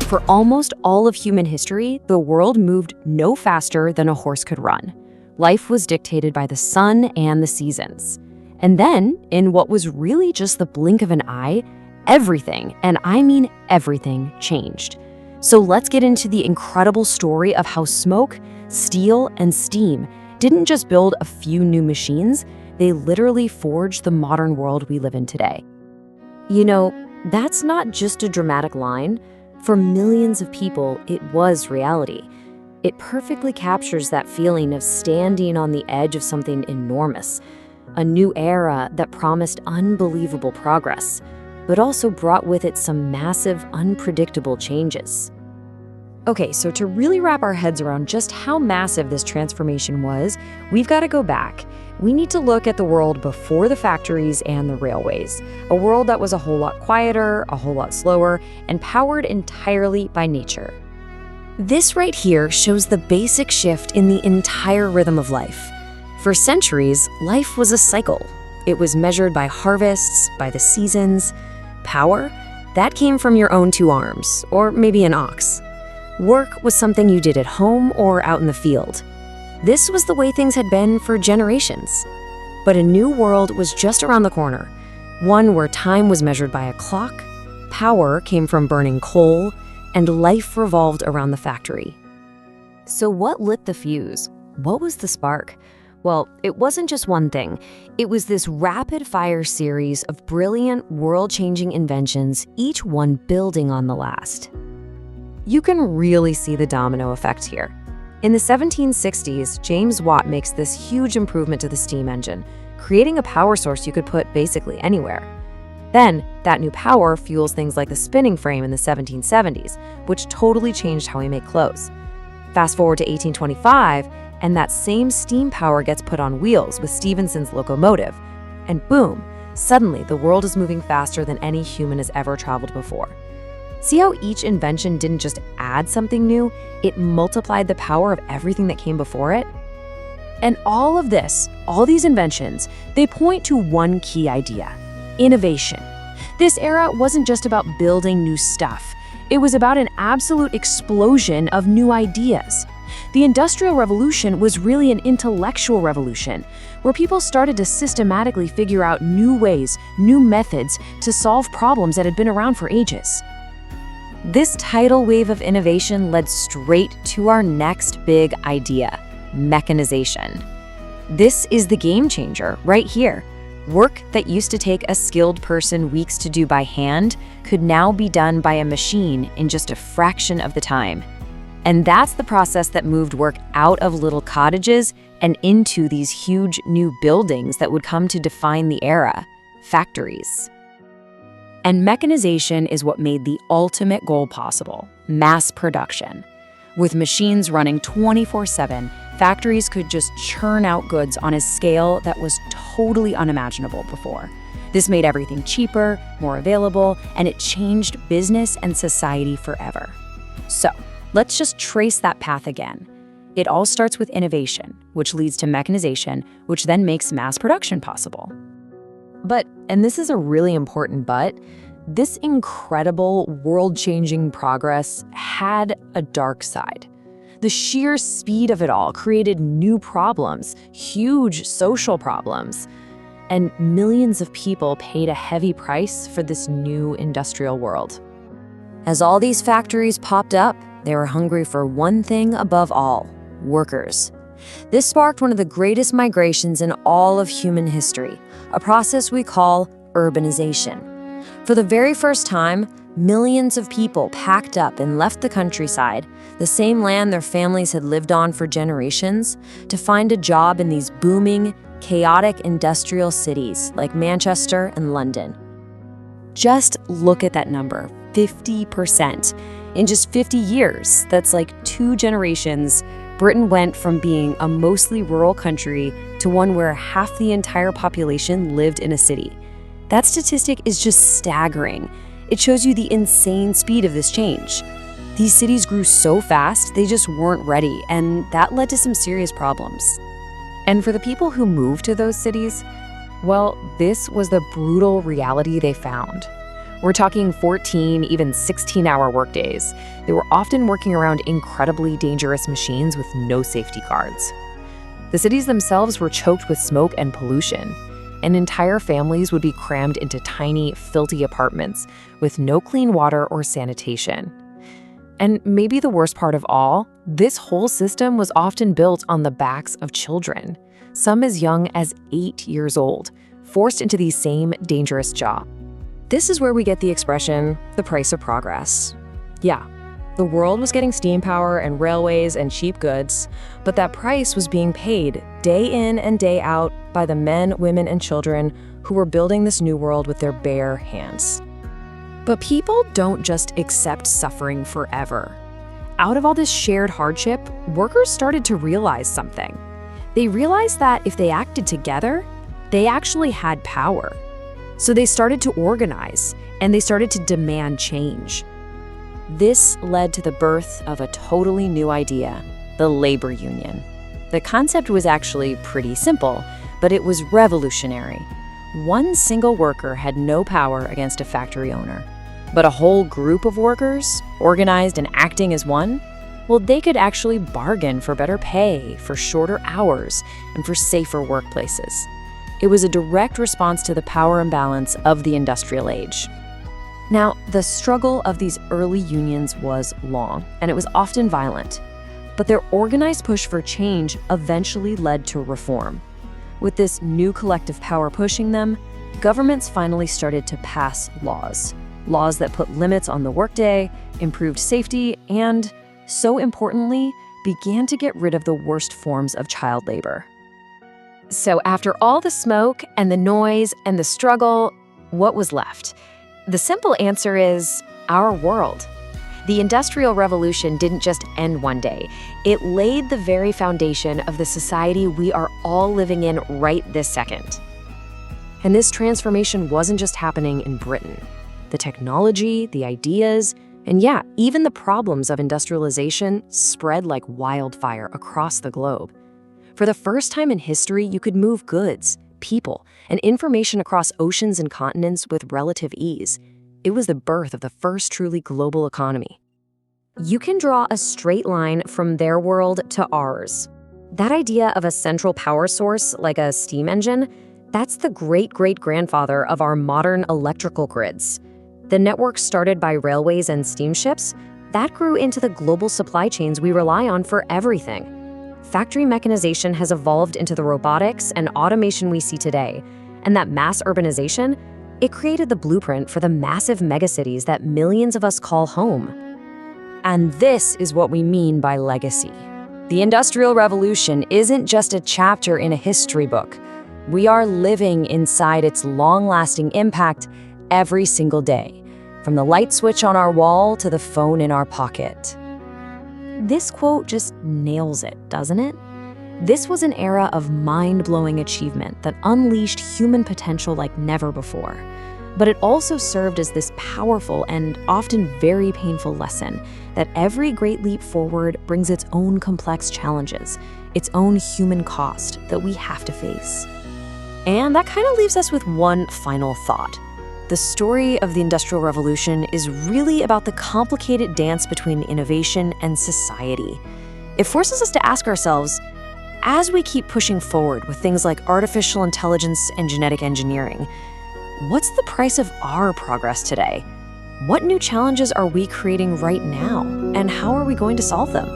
For almost all of human history, the world moved no faster than a horse could run. Life was dictated by the sun and the seasons. And then, in what was really just the blink of an eye, everything, and I mean everything, changed. So let's get into the incredible story of how smoke, steel, and steam didn't just build a few new machines, they literally forged the modern world we live in today. You know, that's not just a dramatic line. For millions of people, it was reality. It perfectly captures that feeling of standing on the edge of something enormous, a new era that promised unbelievable progress, but also brought with it some massive, unpredictable changes. Okay, so to really wrap our heads around just how massive this transformation was, we've got to go back. We need to look at the world before the factories and the railways, a world that was a whole lot quieter, a whole lot slower, and powered entirely by nature. This right here shows the basic shift in the entire rhythm of life. For centuries, life was a cycle. It was measured by harvests, by the seasons. Power? That came from your own two arms, or maybe an ox. Work was something you did at home or out in the field. This was the way things had been for generations. But a new world was just around the corner, one where time was measured by a clock, power came from burning coal, and life revolved around the factory. So what lit the fuse? What was the spark? Well, it wasn't just one thing. It was this rapid-fire series of brilliant, world-changing inventions, each one building on the last. You can really see the domino effect here. In the 1760s, James Watt makes this huge improvement to the steam engine, creating a power source you could put basically anywhere. Then, that new power fuels things like the spinning frame in the 1770s, which totally changed how we make clothes. Fast forward to 1825, and that same steam power gets put on wheels with Stephenson's locomotive. And boom, suddenly the world is moving faster than any human has ever traveled before. See how each invention didn't just add something new, it multiplied the power of everything that came before it? And all of this, all these inventions, they point to one key idea: innovation. This era wasn't just about building new stuff. It was about an absolute explosion of new ideas. The Industrial Revolution was really an intellectual revolution, where people started to systematically figure out new ways, new methods to solve problems that had been around for ages. This tidal wave of innovation led straight to our next big idea: mechanization. This is the game changer right here. Work that used to take a skilled person weeks to do by hand could now be done by a machine in just a fraction of the time. And that's the process that moved work out of little cottages and into these huge new buildings that would come to define the era: factories. And mechanization is what made the ultimate goal possible: mass production. With machines running 24/7, factories could just churn out goods on a scale that was totally unimaginable before. This made everything cheaper, more available, and it changed business and society forever. So, let's just trace that path again. It all starts with innovation, which leads to mechanization, which then makes mass production possible. But, and this is a really important but, this incredible world-changing progress had a dark side. The sheer speed of it all created new problems, huge social problems, and millions of people paid a heavy price for this new industrial world. As all these factories popped up, they were hungry for one thing above all: workers. This sparked one of the greatest migrations in all of human history, a process we call urbanization. For the very first time, millions of people packed up and left the countryside, the same land their families had lived on for generations, to find a job in these booming, chaotic industrial cities like Manchester and London. Just look at that number, 50%. In just 50 years, that's like 2 generations, Britain went from being a mostly rural country to one where half the entire population lived in a city. That statistic is just staggering. It shows you the insane speed of this change. These cities grew so fast, they just weren't ready, and that led to some serious problems. And for the people who moved to those cities, well, this was the brutal reality they found. We're talking 14, even 16-hour workdays. They were often working around incredibly dangerous machines with no safety guards. The cities themselves were choked with smoke and pollution, and entire families would be crammed into tiny, filthy apartments with no clean water or sanitation. And maybe the worst part of all, this whole system was often built on the backs of children, some as young as 8 years old, forced into these same dangerous jobs. This is where we get the expression, the price of progress. Yeah, the world was getting steam power and railways and cheap goods, but that price was being paid day in and day out by the men, women, and children who were building this new world with their bare hands. But people don't just accept suffering forever. Out of all this shared hardship, workers started to realize something. They realized that if they acted together, they actually had power. So they started to organize, and they started to demand change. This led to the birth of a totally new idea, the labor union. The concept was actually pretty simple, but it was revolutionary. One single worker had no power against a factory owner. But a whole group of workers, organized and acting as one, well, they could actually bargain for better pay, for shorter hours, and for safer workplaces. It was a direct response to the power imbalance of the industrial age. Now, the struggle of these early unions was long, and it was often violent. But their organized push for change eventually led to reform. With this new collective power pushing them, governments finally started to pass laws. Laws that put limits on the workday, improved safety, and, so importantly, began to get rid of the worst forms of child labor. So after all the smoke and the noise and the struggle, what was left? The simple answer is our world. The Industrial Revolution didn't just end one day. It laid the very foundation of the society we are all living in right this second. And this transformation wasn't just happening in Britain. The technology, the ideas, and yeah, even the problems of industrialization spread like wildfire across the globe. For the first time in history, you could move goods, people, and information across oceans and continents with relative ease. It was the birth of the first truly global economy. You can draw a straight line from their world to ours. That idea of a central power source, like a steam engine, that's the great-great-grandfather of our modern electrical grids. The network started by railways and steamships, that grew into the global supply chains we rely on for everything. Factory mechanization has evolved into the robotics and automation we see today, and that mass urbanization, it created the blueprint for the massive megacities that millions of us call home. And this is what we mean by legacy. The Industrial Revolution isn't just a chapter in a history book. We are living inside its long-lasting impact every single day, from the light switch on our wall to the phone in our pocket. This quote just nails it, doesn't it? This was an era of mind-blowing achievement that unleashed human potential like never before. But it also served as this powerful and often very painful lesson that every great leap forward brings its own complex challenges, its own human cost that we have to face. And that kind of leaves us with one final thought. The story of the Industrial Revolution is really about the complicated dance between innovation and society. It forces us to ask ourselves, as we keep pushing forward with things like artificial intelligence and genetic engineering, what's the price of our progress today? What new challenges are we creating right now, and how are we going to solve them?